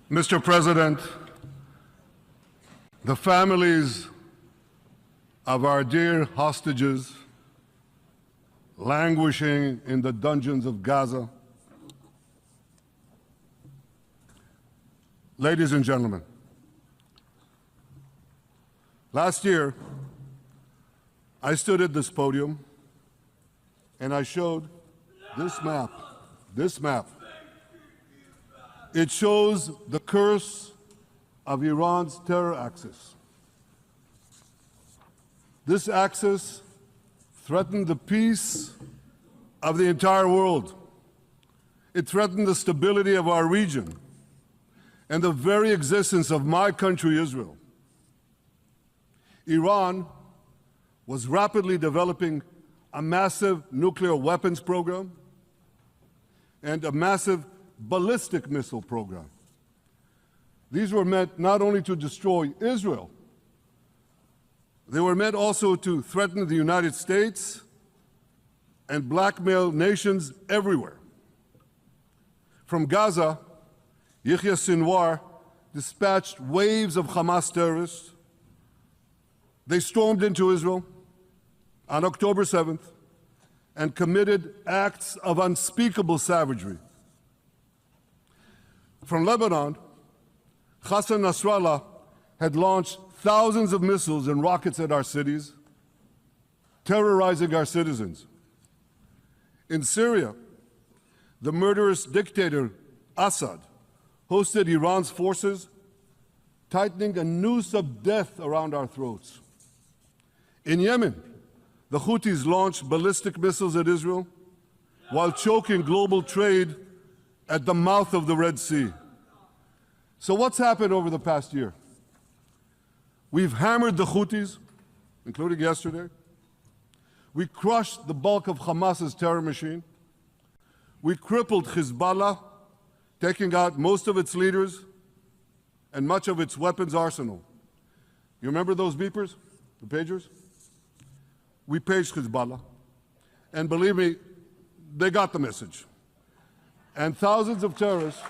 Mr. President, the families of our dear hostages languishing in the dungeons of Gaza. Ladies and gentlemen, last year, I stood at this podium and I showed this map. It shows the curse of Iran's terror axis. This axis threatened the peace of the entire world. It threatened the stability of our region and the very existence of my country, Israel. Iran was rapidly developing a massive nuclear weapons program and a massive ballistic missile program. These were meant not only to destroy Israel, they were meant also to threaten the United States and blackmail nations everywhere. From Gaza, Yahya Sinwar dispatched waves of Hamas terrorists. They stormed into Israel on October 7th and committed acts of unspeakable savagery. From Lebanon, Hassan Nasrallah had launched thousands of missiles and rockets at our cities, terrorizing our citizens. In Syria, the murderous dictator Assad hosted Iran's forces, tightening a noose of death around our throats. In Yemen, the Houthis launched ballistic missiles at Israel while choking global trade at the mouth of the Red Sea. So what's happened over the past year? We've hammered the Houthis, including yesterday. We crushed the bulk of Hamas's terror machine. We crippled Hezbollah, taking out most of its leaders and much of its weapons arsenal. You remember those beepers, the pagers? We paged Hezbollah, and believe me, they got the message. And thousands of terrorists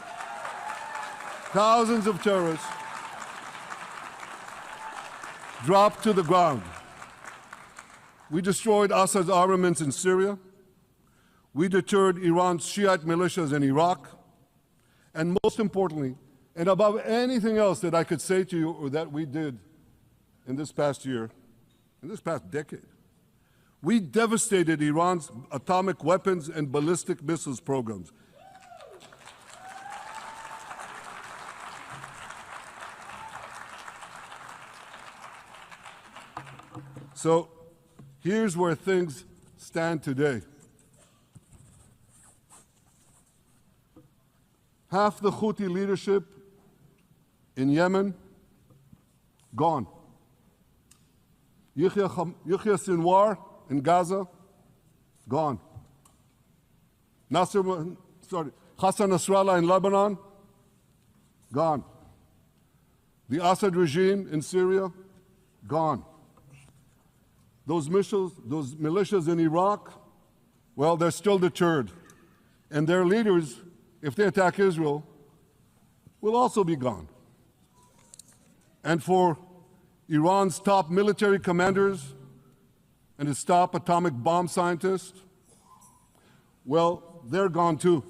dropped to the ground. We destroyed Assad's armaments in Syria. We deterred Iran's Shiite militias in Iraq. And most importantly, and above anything else that I could say to you or that we did in this past year, in this past decade, we devastated Iran's atomic weapons and ballistic missiles programs. So here's where things stand today. Half the Houthi leadership in Yemen, gone. Yahya Sinwar in Gaza, gone. Hassan Nasrallah in Lebanon, gone. The Assad regime in Syria, gone. Those militias in Iraq, well, they're still deterred. And their leaders, if they attack Israel, will also be gone. And for Iran's top military commanders and his top atomic bomb scientists, well, they're gone too.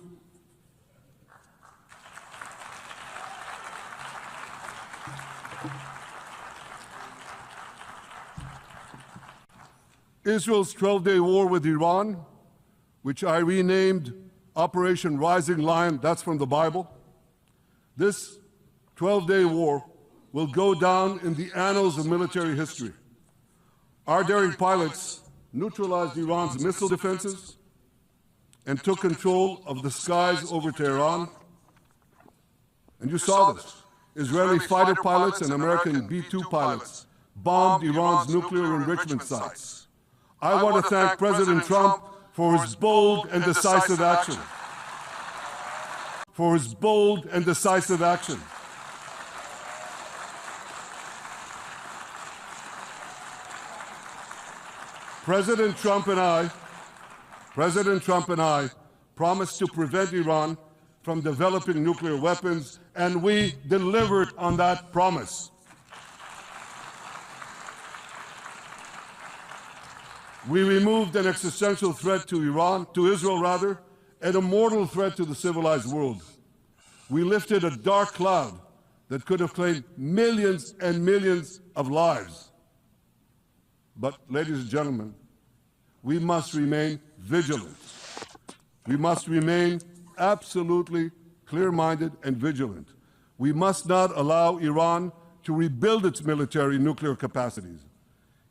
Israel's 12-day war with Iran, which I renamed Operation Rising Lion, that's from the Bible. This 12-day war will go down in the annals of military history. Our daring pilots neutralized Iran's missile defenses and took control of the skies over Tehran. And you saw this. Israeli fighter pilots and American B-2 pilots bombed Iran's nuclear enrichment sites. I want to thank President Trump for his bold and decisive action. President Trump and I promised to prevent Iran from developing nuclear weapons, and we delivered on that promise. We removed an existential threat to Israel, and a mortal threat to the civilized world. We lifted a dark cloud that could have claimed millions and millions of lives. But, ladies and gentlemen, we must remain vigilant. We must remain absolutely clear-minded and vigilant. We must not allow Iran to rebuild its military nuclear capacities.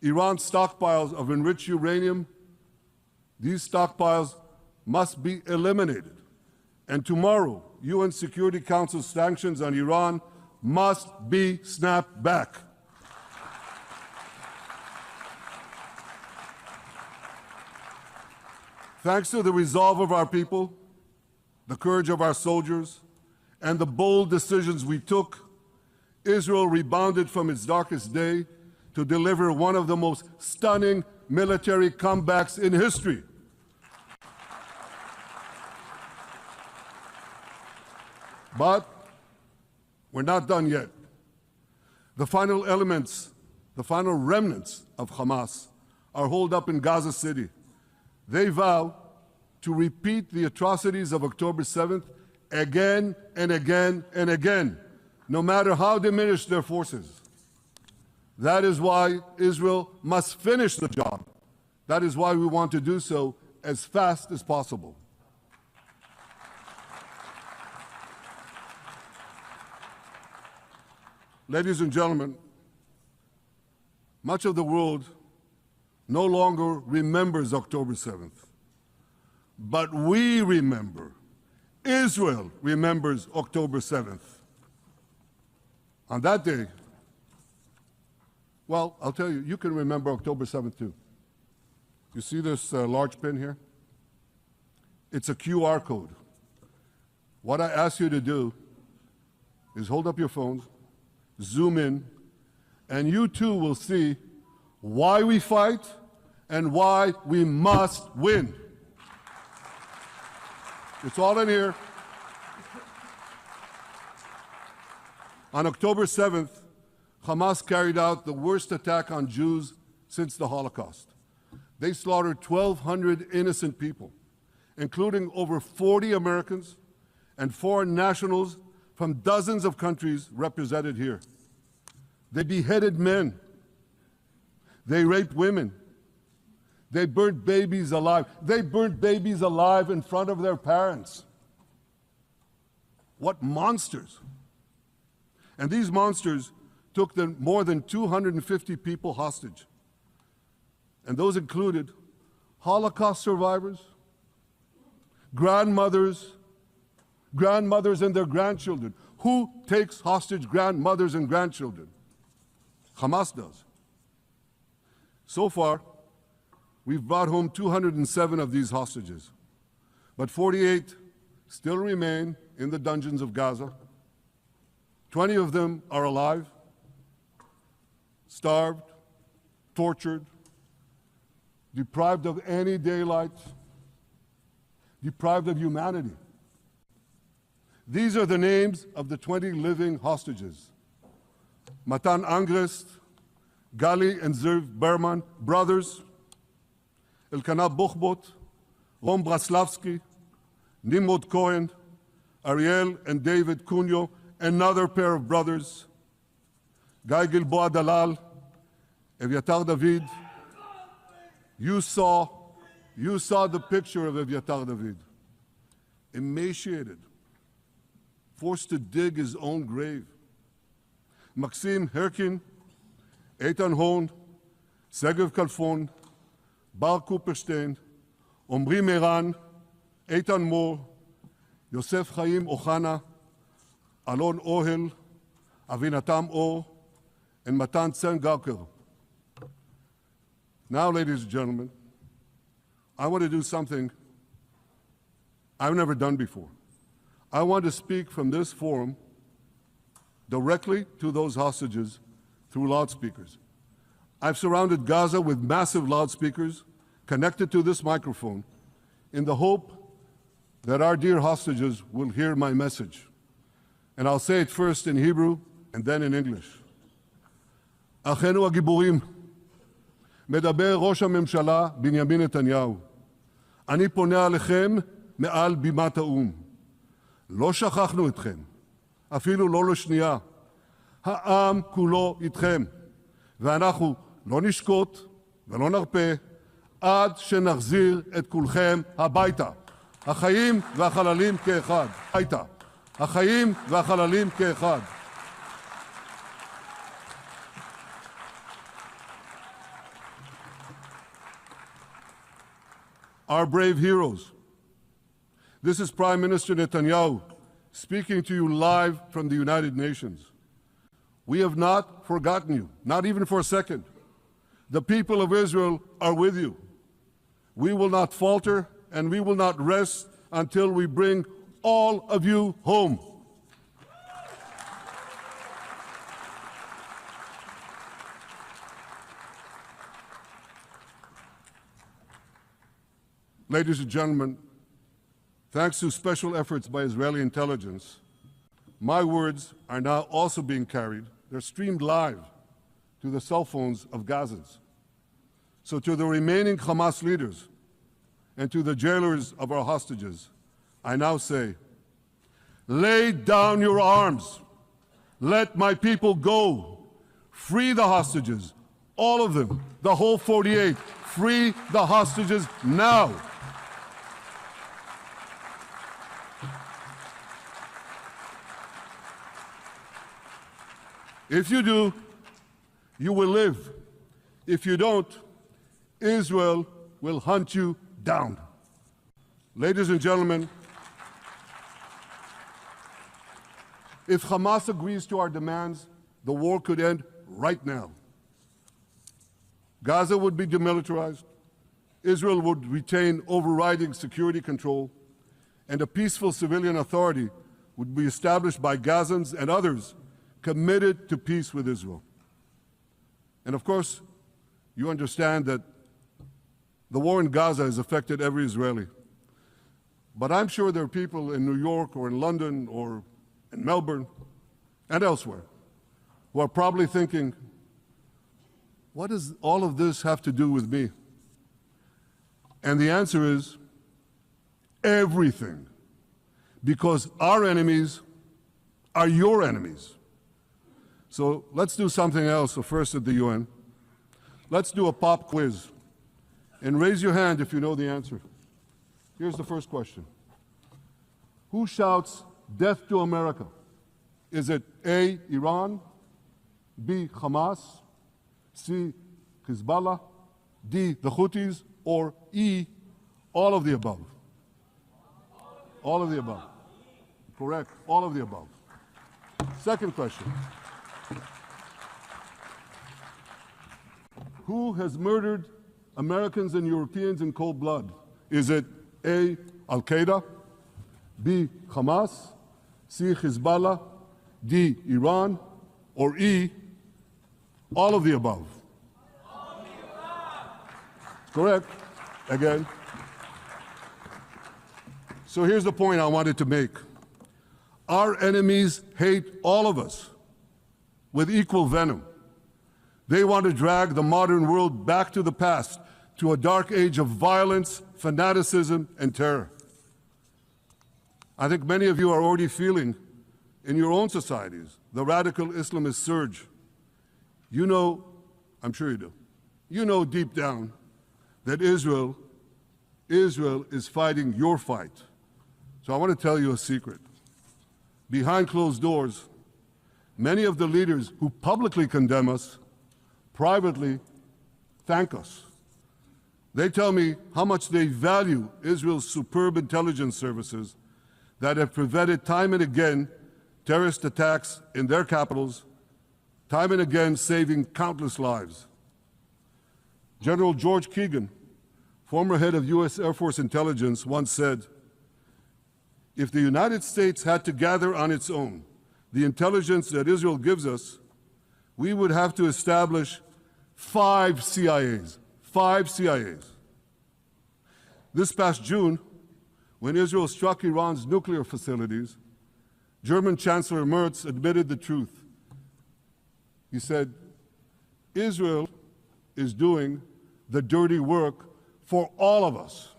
Iran's stockpiles of enriched uranium, these stockpiles must be eliminated. And tomorrow, UN Security Council sanctions on Iran must be snapped back. Thanks to the resolve of our people, the courage of our soldiers, and the bold decisions we took, Israel rebounded from its darkest day to deliver one of the most stunning military comebacks in history. But we're not done yet. The final remnants of Hamas are holed up in Gaza City. They vow to repeat the atrocities of October 7th again and again and again, no matter how diminished their forces. That is why Israel must finish the job. That is why we want to do so as fast as possible. Ladies and gentlemen, much of the world no longer remembers October 7th. But we remember. Israel remembers October 7th. On that day, well, I'll tell you, you can remember October 7th too. You see this large pin here? It's a QR code. What I ask you to do is hold up your phone, zoom in, and you too will see why we fight and why we must win. It's all in here. On October 7th, Hamas carried out the worst attack on Jews since the Holocaust. They slaughtered 1,200 innocent people, including over 40 Americans and foreign nationals from dozens of countries represented here. They beheaded men. They raped women. They burnt babies alive. They burnt babies alive in front of their parents. What monsters! And these monsters took more than 250 people hostage. And those included Holocaust survivors, grandmothers and their grandchildren. Who takes hostage grandmothers and grandchildren? Hamas does. So far, we've brought home 207 of these hostages, but 48 still remain in the dungeons of Gaza. 20 of them are alive, starved, tortured, deprived of any daylight, deprived of humanity. These are the names of the 20 living hostages. Matan Angrest, Gali and Zerv Berman, brothers, Elkanah Buchbot, Rom Braslavsky, Nimrod Cohen, Ariel and David Cunyo, another pair of brothers, Guy Gilboa Dalal, Eviatar David. You saw the picture of Eviatar David, emaciated, forced to dig his own grave. Maxim Herkin, Eitan Horn, Segev Kalfon, Bar Kupperstein, Omri Meran, Eitan Moore, Yosef Chaim Ochana, Alon Ohel, Avinatam Or, and Matan Tsen-Gawker. Now, ladies and gentlemen, I want to do something I've never done before. I want to speak from this forum directly to those hostages through loudspeakers. I've surrounded Gaza with massive loudspeakers connected to this microphone in the hope that our dear hostages will hear my message. And I'll say it first in Hebrew and then in English. אחינו הגיבורים, מדבר ראש הממשלה בנימין נתניהו. אני פונה עליכם מעל בימת האו"ם. לא שכחנו אתכם, אפילו לא לשנייה. העם כולו איתכם, ואנחנו לא נשקוט ולא נרפה עד שנחזיר את כולכם הביתה. החיים והחללים כאחד. הביתה. החיים והחללים כאחד. Our brave heroes. This is Prime Minister Netanyahu speaking to you live from the United Nations. We have not forgotten you, not even for a second. The people of Israel are with you. We will not falter and we will not rest until we bring all of you home. Ladies and gentlemen, thanks to special efforts by Israeli intelligence, my words are now also being carried. They're streamed live to the cell phones of Gazans. So to the remaining Hamas leaders and to the jailers of our hostages, I now say, lay down your arms. Let my people go. Free the hostages, all of them, the whole 48. Free the hostages now. If you do, you will live. If you don't, Israel will hunt you down. Ladies and gentlemen, if Hamas agrees to our demands, the war could end right now. Gaza would be demilitarized, Israel would retain overriding security control, and a peaceful civilian authority would be established by Gazans and others committed to peace with Israel. And of course, you understand that the war in Gaza has affected every Israeli. But I'm sure there are people in New York or in London or in Melbourne and elsewhere who are probably thinking, what does all of this have to do with me? And the answer is everything. Because our enemies are your enemies. So let's do something else first at the UN. Let's do a pop quiz. And raise your hand if you know the answer. Here's the first question. Who shouts death to America? Is it A, Iran, B, Hamas, C, Hezbollah, D, the Houthis, or E, all of the above? All of the above. Correct, all of the above. Second question. Who has murdered Americans and Europeans in cold blood? Is it A, Al-Qaeda, B, Hamas, C, Hezbollah, D, Iran, or E, all of the above? All of the above. Correct. Again. So here's the point I wanted to make. Our enemies hate all of us with equal venom. They want to drag the modern world back to the past, to a dark age of violence, fanaticism, and terror. I think many of you are already feeling in your own societies the radical Islamist surge. You know, I'm sure you do, you know deep down that Israel is fighting your fight. So I want to tell you a secret. Behind closed doors, many of the leaders who publicly condemn us privately thank us. They tell me how much they value Israel's superb intelligence services that have prevented time and again terrorist attacks in their capitals, time and again saving countless lives. General George Keegan, former head of U.S. Air Force intelligence, once said, if the United States had to gather on its own the intelligence that Israel gives us, we would have to establish 5 CIAs. 5 CIAs. This past June, when Israel struck Iran's nuclear facilities, German Chancellor Merz admitted the truth. He said, Israel is doing the dirty work for all of us.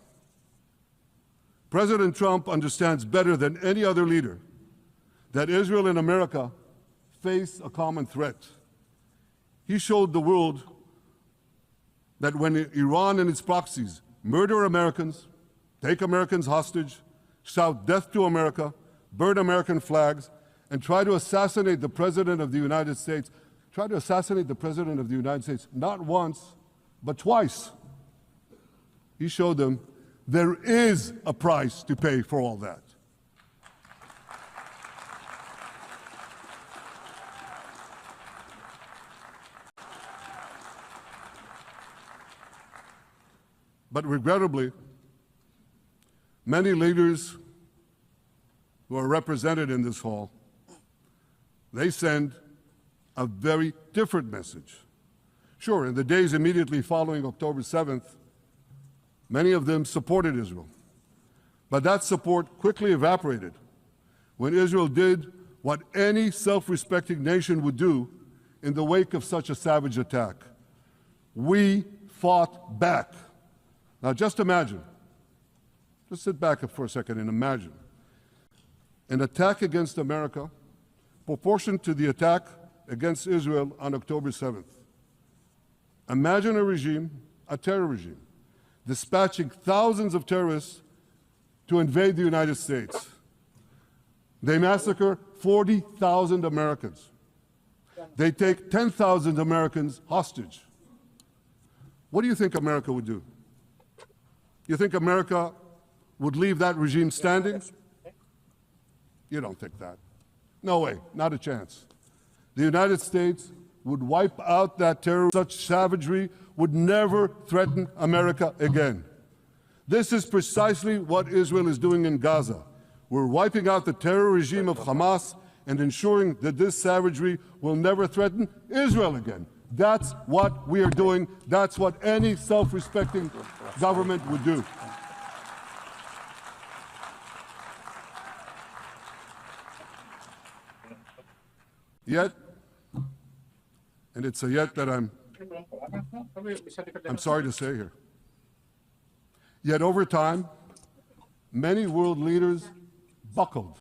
President Trump understands better than any other leader that Israel and America face a common threat. He showed the world that when Iran and its proxies murder Americans, take Americans hostage, shout death to America, burn American flags, and try to assassinate the President of the United States, not once, but twice. He showed them there is a price to pay for all that. But regrettably, many leaders who are represented in this hall, they send a very different message. Sure, in the days immediately following October 7th, many of them supported Israel. But that support quickly evaporated when Israel did what any self-respecting nation would do in the wake of such a savage attack. We fought back. Now just imagine, just sit back for a second and imagine an attack against America proportioned to the attack against Israel on October 7th. Imagine a regime, a terror regime, dispatching thousands of terrorists to invade the United States. They massacre 40,000 Americans. They take 10,000 Americans hostage. What do you think America would do? You think America would leave that regime standing? You don't think that. No way, not a chance. The United States would wipe out that terror. Such savagery would never threaten America again. This is precisely what Israel is doing in Gaza. We're wiping out the terror regime of Hamas and ensuring that this savagery will never threaten Israel again. That's what we are doing. That's what any self-respecting government would do. Yet, and it's a yet that I'm sorry to say here, yet over time, many world leaders buckled